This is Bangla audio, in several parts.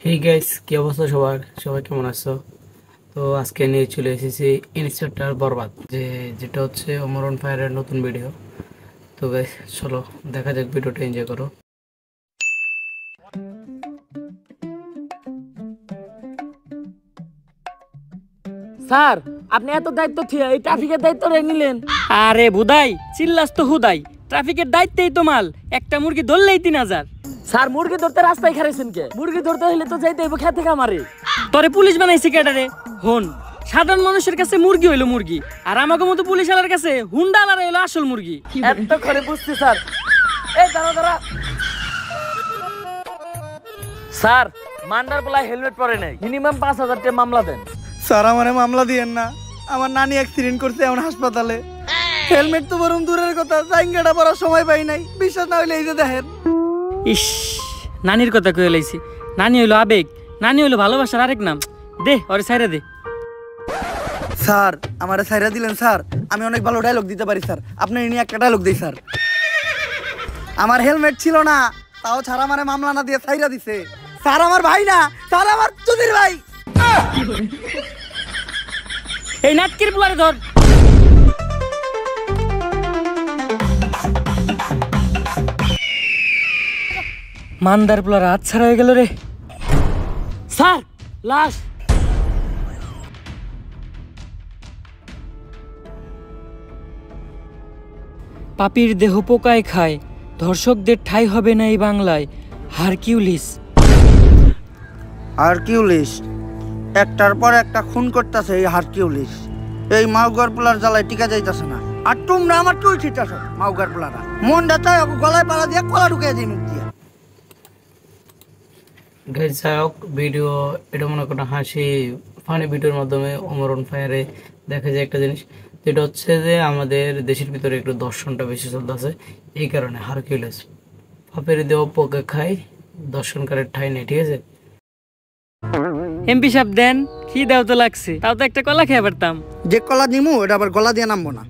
হেই গাইস, কি অবস্থা সবার? সবাই কেমন আছো? তো আজকে নিয়ে চলে এসেছি ইন্সপেক্টর বরবাদ, যেটা হচ্ছে ওমর অন ফায়ারের নতুন ভিডিও। তো গাইস চলো দেখা যাক, ভিডিওটা এনজয় করো। স্যার, আপনি এত দায়িত্ব থিয়া এই ট্রাফিকের দায়িত্ব নিলেন? আরে বুদাই, চিল্লাস তো হুদাই। ট্রাফিকের দায়িত্বই তো মাল। একটা মুরগি ধরলেই 3000। স্যার, মুরগি ধরতে রাস্তায় খারাইছেন কে? মুরগি ধরতে হইলে তো যাইতে হইব খেতে খামারে। তোরে পুলিশ বানাইছে কেডারে? হন, সাধারণ মানুষের কাছে মুরগি হইলো মুরগি, আর আমাকে মতো পুলিশ আলার কাছে হুন্ডা আলার হইলো আসল মুরগি। এত করে বুঝছি স্যার। এই দাঁড়া দাঁড়া। স্যার, মান্ডার বলায় হেলমেট পরে নাই, মিনিমাম 5000 টাকা মামলা দেন। স্যার, আমারে মামলা দিয়েন না। আমার নানি অ্যাক্সিডেন্ট করছে এখন হাসপাতালে। হেলমেট তো বরং দূরের কথা, জাইঙ্গাটা পরার সময় পাই নাই। বিশ্বাস না হইলে এই যে দেখেন। ইস, নানির কথা কয়ে লাইছি। নানি হইলো আবেগ, নানি হইলো ভালোবাসার আরেক নাম। দে ওরে ছাইরা দে। স্যার, আমারে ছাইরা দিলেন স্যার। আমি অনেক ভালো ডায়লগ দিতে পারি স্যার। আপনি নিয়ে একটা ডায়লগ দেই স্যার। আমার হেলমেট ছিল না, তাও ছাড়া আমারে মামলা না দিয়ে ছাইরা দিছে। স্যার আমার ভাই না, স্যার আমার চুদির ভাই। এই নাটকির পোলারে ধর। মান্দার পোলার হাত ছাড়া হয়ে গেল রে। স্যার, লাশ। পাপির দেহ পোকায় খায়, ধর্ষকদের ঠাঁই হবে না এই বাংলায়। হারকিউলিস। হারকিউলিস একটার পর একটা খুন করতেছে। এই হারকিউলিস এই মাউগার পোলার জ্বালায় টিকা যাইতেছে না। আর তোমরা আমার চুল ছিটাছ মাউগার পোলারা। মনটা চাই গলায় পাড়া দিয়ে কলা ঢুকে যাই মুখ দিয়ে। গাইস যাই হোক, ভিডিও এটা মনে করেন হাসি ফানি ভিডিওর মাধ্যমে ওমর অন ফায়ারে দেখা যায় একটা জিনিস, যেটা হচ্ছে যে আমাদের দেশের ভিতরে একটু দর্শনটা বেশি চলতেছে। এই কারণে হারকিউলিস পাপের দেহ পোকা খায়, দর্শনকারের ঠাঁই নেই। ঠিক আছে এমপি সাহেব দেন, কি দাও তো লাগছে, তাও তো একটা কলা খেয়ে পারতাম। যে কলা নিমু এটা আবার গলা দিয়ে নামবো না।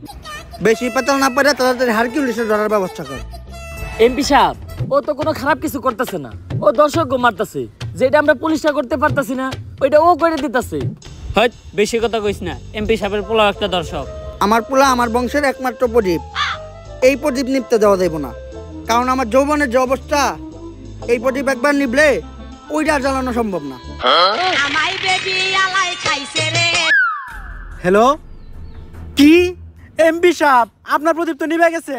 বেশি পেতাল না পারে তাড়াতাড়ি হারকিউলিসের ধরার ব্যবস্থা কর। এমপি সাহেব, ও তো কোনো খারাপ কিছু করতেছে না, ও দর্শক মারতেছে। যেটা আমরা পুলিশটা করতে পারতাছি না, ওইটা ও করে দিতেছে। হয় বেশি কথা কইস না, এমপি সাহেবের পোলা একটা দর্শক। আমার পোলা আমার বংশের একমাত্র প্রদীপ। এই প্রদীপ নিপতে দেওয়া যাইব না, কারণ আমার যৌবনের যে অবস্থা, এই প্রদীপ একবার নিবলে ওইটা জ্বালানো সম্ভব না। হ্যালো, কি এমপি সাহেব, আপনার প্রদীপ তো নিভে গেছে।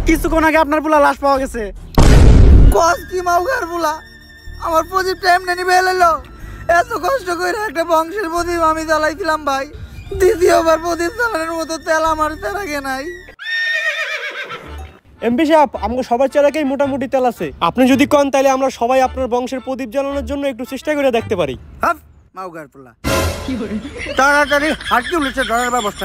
কিছুক্ষণ আগে আপনার পোলা লাশ পাওয়া গেছে। কস কি মাউগার পোলা, আমার প্রদীপটা এমনি নিভে এলো। এত কষ্ট করে একটা বংশের প্রদীপ আমি জ্বালাইছিলাম ভাই। দ্বিতীয়বার প্রদীপ জ্বালানোর মতো তেল আমার তেরাগে নাই। এমপি সাহেব, আমাকে সবার চেরাকেই মোটামুটি তেল আছে। আপনি যদি কন তাহলে আমরা সবাই আপনার বংশের প্রদীপ জ্বালানোর জন্য একটু চেষ্টা করে দেখতে পারি। হাফ মাউগার পোলা, তাড়াতাড়ি হারকিউলিসের ধরার ব্যবস্থা।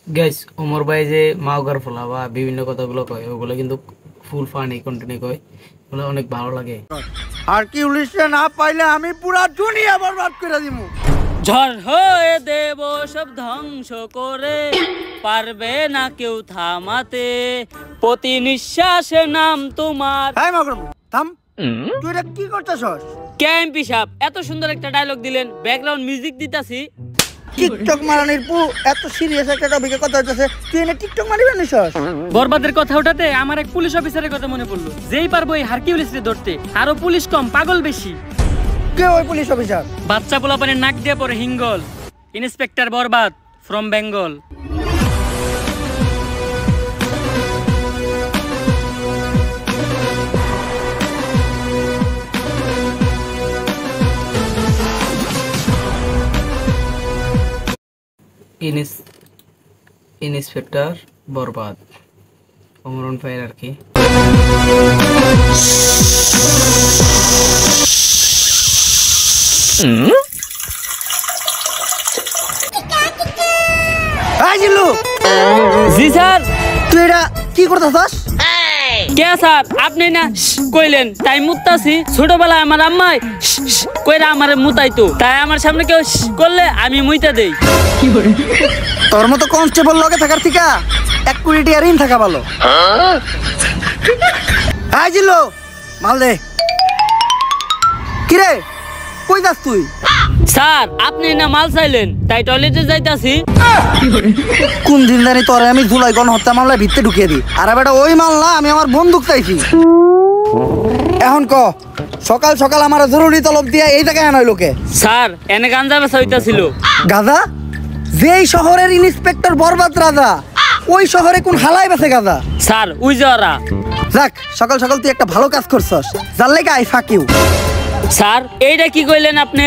গাইস, ওমর ভাই যে মাউগার ফোলা বা বিভিন্ন কথাগুলো কয়, ওগুলো কিন্তু ফুল ফানি কন্টিনিউ কয়, ওগুলো অনেক ভালো লাগে। হারকিউলিসে না পাইলে আমি পুরা দুনিয়া বরবাদ করে দিমু। ঝড় হয়ে দেব সব ধ্বংস করে, পারবে না কেউ থামাতে, প্রতি নিঃশ্বাসে নাম তোমার। হাই মাউগার থাম, তুই এটা কি করতেছস? কে এমপি সাহেব, এত সুন্দর একটা ডায়লগ দিলেন, ব্যাকগ্রাউন্ড মিউজিক দিতাছি। টিকটক মারানির পু এত সিরিয়াস একটা টপিকে কথা হইতাছে, তুই এনে টিকটক মারিবে নিছস? বরবাদের কথা ওঠাতে আমার এক পুলিশ অফিসারের কথা মনে পড়লো। যেই পারবো এই হারকিউলিসকে ধরতে, আরো পুলিশ কম, পাগল বেশি। কে ওই পুলিশ অফিসার? বাচ্চা পোলাপানের নাক দিয়ে পরে হিঙ্গল। Inspector Barbad from Bengal. Inspector Barbad, Omar on fire আর কি। জি স্যার। তুই এটা কি করতেছস? কে স্যার, আপনি না কইলেন তাই মুতাছি। ছোটবেলায় আমার আম্মাই কইরা আমারে মুতাইতো, তাই আমার সামনে কেউ করলে আমি মুইতা দেই। তোর মতো কনস্টেবল লগে থাকার থেকে এক কোটি টাকা ঋণ থাকা ভালো। হাই জিলো, মাল দে। কিরে কই যাস তুই? স্যার আপনি না মাল চাইলেন তাই টয়লেটে যাইতাছি। কোন দিন জানি তোরে আমি জুলাই গণহত্যা মামলায় ভিতরে ঢুকিয়ে দিই। আরে বেটা ওই মাল না, আমি আমার বন্দুক চাইছি। এখন ক সকাল সকাল আমার জরুরি তলব দিয়া এই জায়গায় আনাই লোকে। স্যার এনে গাঞ্জা বেচা হইতাছিল। গাজা? যেই শহরের ইন্সপেক্টর বরবাদ রাজা ওই শহরে কোন হালাই বেছে গাজা? স্যার উই যারা। যাক সকাল সকাল তুই একটা ভালো কাজ করছস, যার লেগে আই ফাক ইউ। স্যার এইটা কি কইলেন আপনি?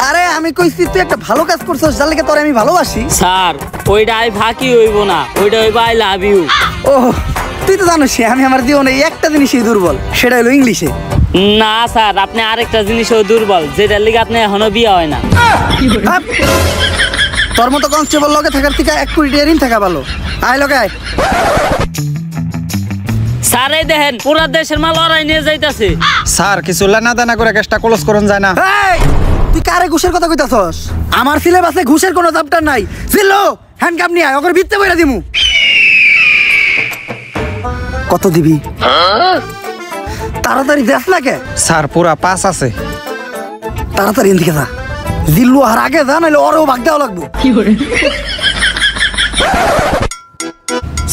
আরে আমি কইছি তুই একটা ভালো কাজ করছস, যার লেগে তোরে আমি ভালোবাসি। স্যার ওইটা আই ফাঁকি হইব না, ওইটা হইব আই লাভ ইউ। ও তুই তো জানিস আমি আমার জীবনে এই একটা জিনিসই দুর্বল, সেটা হলো ইংলিশে। না স্যার আপনি আরেকটা জিনিসও দুর্বল, যেটার লিগে আপনি এখনো বিয়ে হয় না। হাপ! তোর মতো কনস্টেবল লগে থাকার থেকে 1 কোটি টাকা ঋণ থাকা ভালো। আয় লগে আয়। স্যার এই দেখেন পুরা দেশের মাল ওরাই নিয়ে যাইতাছে। স্যার কিছু লেনা দেনা করে কেসটা ক্লোজ করুন যায় না? এই, তুই কারে ঘুষের কথা কইতাছস? আমার সিলেবাসে ঘুষের কোনো চ্যাপ্টার নাই। জিল্লো হ্যান্ডকাপ নিয়ে আয়, ওকে ভিত্তে বইরা দিমু। কত দিবি? তাড়াতাড়ি দেখ না কে? স্যার পুরা 5 আছে। তাড়াতাড়ি এদিকে যা। জিল্লু আর আগে যা, নাহলে ওরেও ভাগ দেওয়া লাগবো।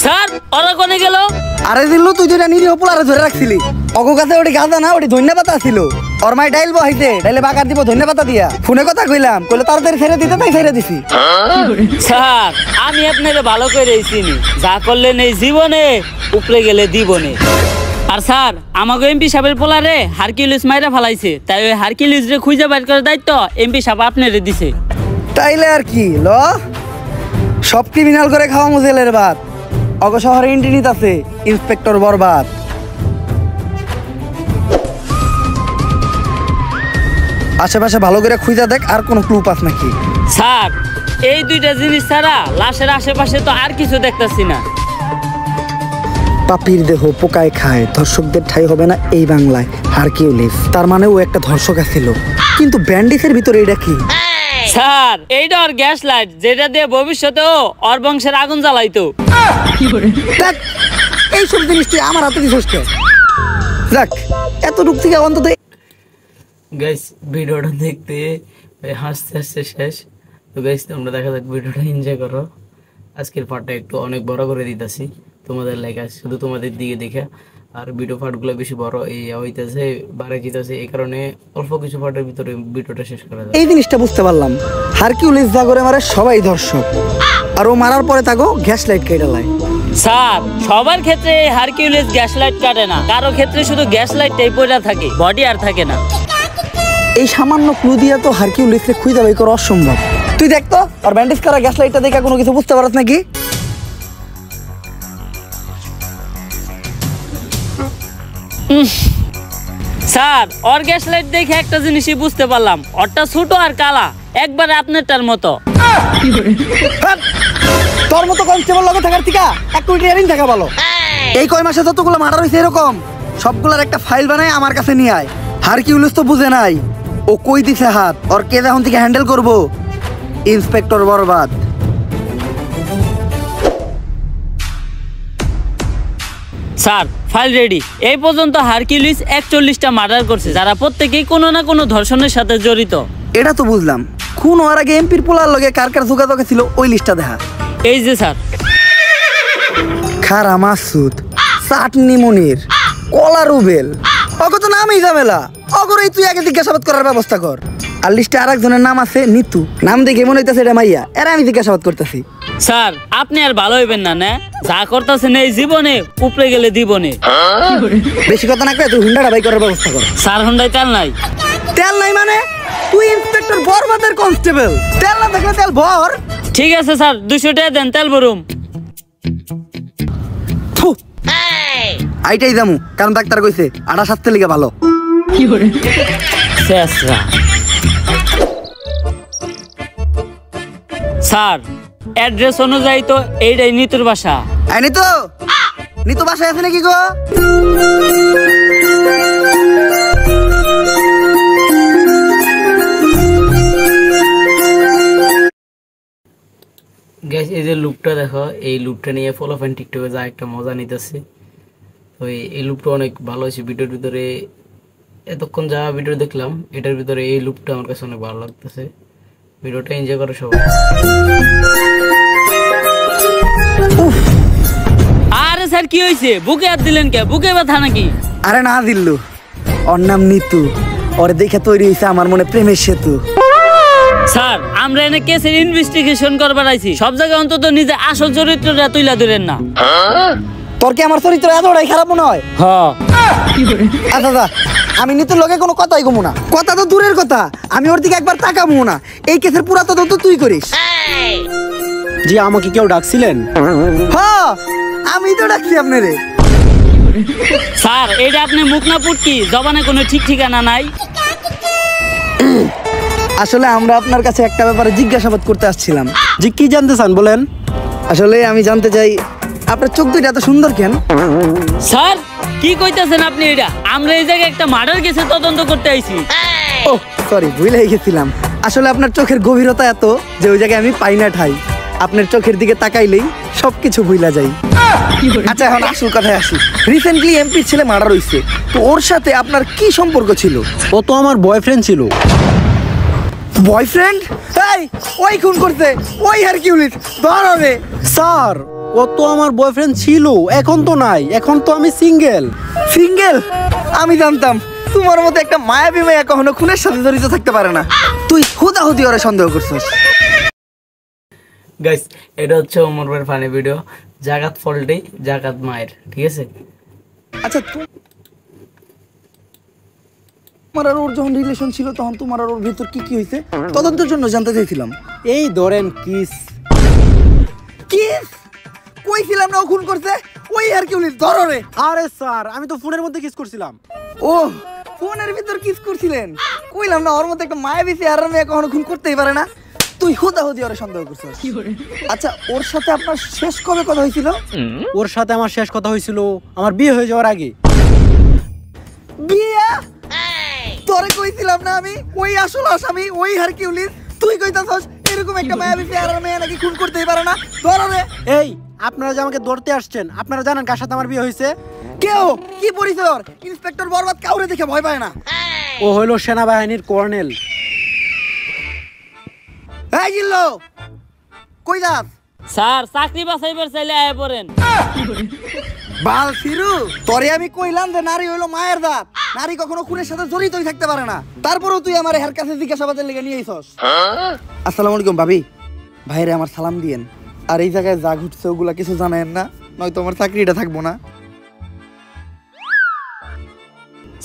স্যার ওরা কোনে গেল? আরে জিল্লু তুই যেটা নিরীহ পোলারে ধরে রাখছিলি, অগো কাছে ওটি গাঁদা না, ওটি ধন্যবাদ ছিল। ওর মাই ডাইল বহাইছে, ডাইলে বাগার দিব ধন্যবাদ দিয়া। ফোনে কথা কইলাম, কইলে তাড়াতাড়ি ছেড়ে দিতে, তাই ছেড়ে দিছি। স্যার আমি আপনাকে ভালো করে চিনি, যা করলেন এই জীবনে উপরে গেলে দিবনে। আর স্যার আমাকে এমপি সাহেবের পোলারে হারকিউলিস মাইরা ফালাইছে, তাই ওই হারকিউলিস রে খুঁজে বের করার দায়িত্ব এমপি সাহেব আপনারে দিছে। তাইলে আর কি ল, সব ক্রিমিনাল করে খাওয়া মুজেলের ভাত। অগ শহরে ইন্টিনিত আছে ইন্সপেক্টর বরবাদ। আশেপাশে ভালো করে খুঁজা দেখ, আর কোনো ক্লু পাস নাকি। স্যার এই দুইটা জিনিস ছাড়া লাশের আশেপাশে তো আর কিছু দেখতাছি না। পাপির দেহ পোকায় খায়, ধর্ষকদের ঠাই হবে না এই বাংলায়। হারকিউলিস তার মানে ও একটা ধর্ষক ছিল, কিন্তু ব্যান্ডিসের ভিতরে এটা কি? স্যার এইটা ওর গ্যাস লাইট, যেটা দিয়ে ভবিষ্যতেও ওর বংশের আগুন জ্বালাইতো। দেখ, এইসব জিনিস তুই আমার হাতে দিছিস কে? যাক এতটুক থেকে অন্তত গাইস ভিডিওটা দেখতে হাসতে হাসতে শেষ। তো গাইস তোমরা দেখা যাক ভিডিওটা এনজয় করো। আজকের পার্টটা একটু অনেক বড় করে দিতেছি তোমাদের লাইক শুধু তোমাদের দিকে দেখে, আর ভিডিও পার্টগুলো বেশি বড় এই হইতেছে বাড়ে যেতেছে, এই কারণে অল্প কিছু পার্টের ভিতরে ভিডিওটা শেষ করা যায়। এই জিনিসটা বুঝতে পারলাম, হারকিউলিস যা করে মারে সবাই ধর্ষক, আর ও মারার পরে তাকে গ্যাস লাইট কেটে লাই। স্যার সবার ক্ষেত্রে হারকিউলিস গ্যাস লাইট কাটে না, কারো ক্ষেত্রে শুধু গ্যাস লাইটটাই পড়ে থাকে, বডি আর থাকে না। এই সামান্য ক্লু দিয়া তো হারকিউলিসকে খুঁজে বের করা অসম্ভব। তুই দেখ তো আর ব্যান্ডেজ করা গ্যাস লাইটটা দেখে কোনো কিছু বুঝতে পারছ নাকি? স্যার ওর গ্যাস লাইট দেখে একটা জিনিসই বুঝতে পারলাম, ওরটা ছোট আর কালা, একবারে আপনারটার মতো। হ্যাঁ, তোর মতো কনস্টেবল লগে থাকার থেকে 1 কোটি টাকা ঋণ থাকা ভালো। এই কয় মাসে যতগুলো মার্ডার হয়েছে এরকম সবগুলোর একটা ফাইল বানায় আমার কাছে নিয়ে আয়। হারকিউলিস তো বুঝে নাই ও কই দিছে হাত, ওর কে এখন থেকে হ্যান্ডেল করবো? Inspector Barbad. Sir file ready. এই পর্যন্ত হারকিউলিস 41টা মার্ডার করছে, যারা প্রত্যেকেই কোনো না কোনো ধর্ষণের সাথে জড়িত। এটা তো বুঝলাম, খুন হওয়ার আগে এমপির পোলার লগে কার কার যোগাযোগে ছিল ওই লিস্টটা দেখা। এই যে স্যার, খারা মাসুদ, চাটনি মনির, কলা রুবেল, অগ তো নামই ঝামেলা। অগরেই তুই আগে জিজ্ঞাসাবাদ করার ব্যবস্থা কর। আর লিস্টে আরেকজনের নাম আছে নিতু, নাম দেখে মনে হইতেছে এটা মাইয়া, এরা আমি জিজ্ঞাসাবাদ করতেছি। স্যার আপনি আর ভালো হইবেন না, না যা করতেছেন এই জীবনে উপরে গেলে দিবনে। বেশি কথা না কয়ে তুই হুন্ডাটা বাই করার ব্যবস্থা কর। স্যার হুন্ডাই তেল নাই। তেল নাই মানে? তুই ইন্সপেক্টর বরবাদের কনস্টেবল, তেল না থাকলে তেল ভর। ঠিক আছে স্যার 200 টাকা দেন, তেল ভরুম। থু, আইটাই যামু, কারণ ডাক্তার কইছে আটা সাততে লিগে ভালো। শেষরা। স্যার অ্যাড্রেস অনুযায়ী তো এইটাই নিতুর বাসা। আই নিতু, নিতু বাসায় আছে নাকি গো? গ্যাস এই যে লুকটা দেখো, এই লুকটা নিয়ে ফলো ফ্যান টিকটকে যা একটা মজা নিতেছে। তো এই লুকটা অনেক ভালো হয়েছে, ভিডিওর ভিতরে এতক্ষণ যা ভিডিও দেখলাম এটার ভিতরে এই লুপটা আমার কাছে অনেক ভালো লাগতেছে। ভিডিওটা এনজয় করো সবাই। আরে স্যার কি হয়েছে? বুকে হাত দিলেন কে? বুকে ব্যথা নাকি? আরে না দিল্লু, ওর নাম নিতু। ওরে দেখে তৈরি হয়েছে আমার মনে প্রেমের সেতু। স্যার আমরা এনে কেসের ইনভেস্টিগেশন করবার আইছি, সব জায়গায় অন্তত নিজে আসল চরিত্রটা তুইলা ধরেন না। তোর কি আমার চরিত্র এতটাই খারাপ মনে হয়? হ্যাঁ। আচ্ছা আচ্ছা, আমি নিতুর লগে কোনো কথাই কমু না। কথা তো দূরের কথা, আমি ওর দিকে একবার তাকাবো না। এই কেসের পুরা তদন্ত তুই করিস। জি, আমাকে কেউ ডাকছিলেন? হ্যাঁ, আমি তো ডাকছি আপনারে। স্যার এটা আপনি মুখ না পুটকি, জবানে কোনো ঠিক ঠিকানা নাই। আসলে আমরা আপনার কাছে একটা ব্যাপারে জিজ্ঞাসাবাদ করতে আসছিলাম। জি, কি জানতে চান বলেন? আসলে আমি জানতে চাই আপনার চোখ দুইটা এত সুন্দর কেন? স্যার কি কইতাছেন আপনি? এটা আমরা এই জায়গায় একটা মার্ডার কেসে তদন্ত করতে আইছি। ও সরি, ভুলে গেছিলাম। আসলে আপনার চোখের গভীরতা এত যে ওই জায়গায় আমি পাই না ঠাই। আপনার চোখের দিকে তাকাইলেই সবকিছু ভুলা যাই। আচ্ছা, এখন আসল কথায় আসি। রিসেন্টলি এমপি ছেলে মার্ডার হইছে, তো ওর সাথে আপনার কি সম্পর্ক ছিল? ও তো আমার বয়ফ্রেন্ড ছিল। বয়ফ্রেন্ড? এই, ওই খুন করছে, ওই হারকিউলিস ধর হবে। স্যার, ও তো আমার বয়ফ্রেন্ড ছিল, এখন তো নাই, এখন তো আমি সিঙ্গেল। সিঙ্গেল? আমি জানতাম তোমার মতো একটা মায়াবী মেয়ে কখনো খুনের সাথে জড়িত থাকতে পারে না। তুই হুদাহুদি ওরে সন্দেহ করছিস। গাইস, এটা হচ্ছে ওমর ভাইয়ের ফানি ভিডিও। জাগাত ফল্টে জাগাত মায়ের, ঠিক আছে? আচ্ছা, তোমার আর ওর যখন রিলেশন ছিল তখন তোমার আর ওর ভিতর কি কি হয়েছে তদন্তের জন্য জানতে চাইছিলাম। এই ধরেন কিস। কিস? কইছিলাম না ও খুন করছে, ওই হারকিউলিস ধর রে। আরে স্যার, আমি তো ফোনের মধ্যে কিস করছিলাম। ও, ফোনের ভিতর কিস করছিলেন? কইলাম না ওর মতো একটা মায়াবী চেহারার মেয়ে কখনো খুন করতেই পারে না। তুই হুদাহুদি ওরে সন্দেহ করছিস। আচ্ছা, ওর সাথে আপনার শেষ কবে কথা হয়েছিল? ওর সাথে আমার শেষ কথা হয়েছিল আমার বিয়ে হয়ে যাওয়ার আগে। বিয়া? তোরে কইছিলাম না আমি ওই আসল আসামি ওই হারকিউলিস? তুই কইতাছস এরকম একটা মায়াবী চেহারার মেয়ে নাকি খুন করতেই পারে না? ধর রে। এই, আপনারা যে আমাকে ধরতে আসছেন, আপনারা জানেন কার সাথে আমার বিয়ে হয়েছে? কেউ কি পরিচয় ওর? ইন্সপেক্টর বরবাদ কাউরে দেখে ভয় পায় না। ও হইল সেনাবাহিনীর কর্নেল। এই জিল্লো, কই যাস? স্যার চাকরি বাছাইবার চাইলে আয় পড়েন। বাল ফিরু, তোরে আমি কইলাম যে নারী হইলো মায়ের দাঁত, নারী কখনো খুনের সাথে জড়িতই থাকতে পারে না। তারপরেও তুই আমার হের কাছে জিজ্ঞাসাবাদের লেগে নিয়ে আইছস। আসসালামু আলাইকুম ভাবি, ভাইরে আমার সালাম দিয়েন। আর এই জায়গায় যা ঘুরছে ওগুলা কিছু জানেন না, নয়তো আমার চাকরিটা থাকবো না।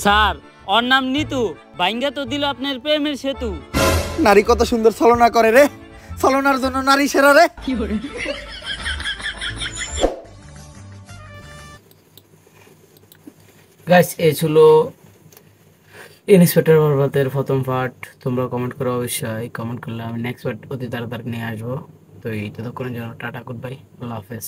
স্যার ওর নাম নিতু, বাইঙ্গা তো দিল আপনার প্রেমের সেতু। নারী কত সুন্দর ছলনা করে রে, ছলনার জন্য নারী সেরা রে। গাইস, এই ছিল ইন্সপেক্টর বরবাদের প্রথম পার্ট। তোমরা কমেন্ট করো, অবশ্যই কমেন্ট করলে আমি নেক্সট পার্ট অতি তাড়াতাড়ি নিয়ে আসবো। তো এই ততক্ষণের জন্য টাটা, গুড বাই, আল্লাহ হাফেজ।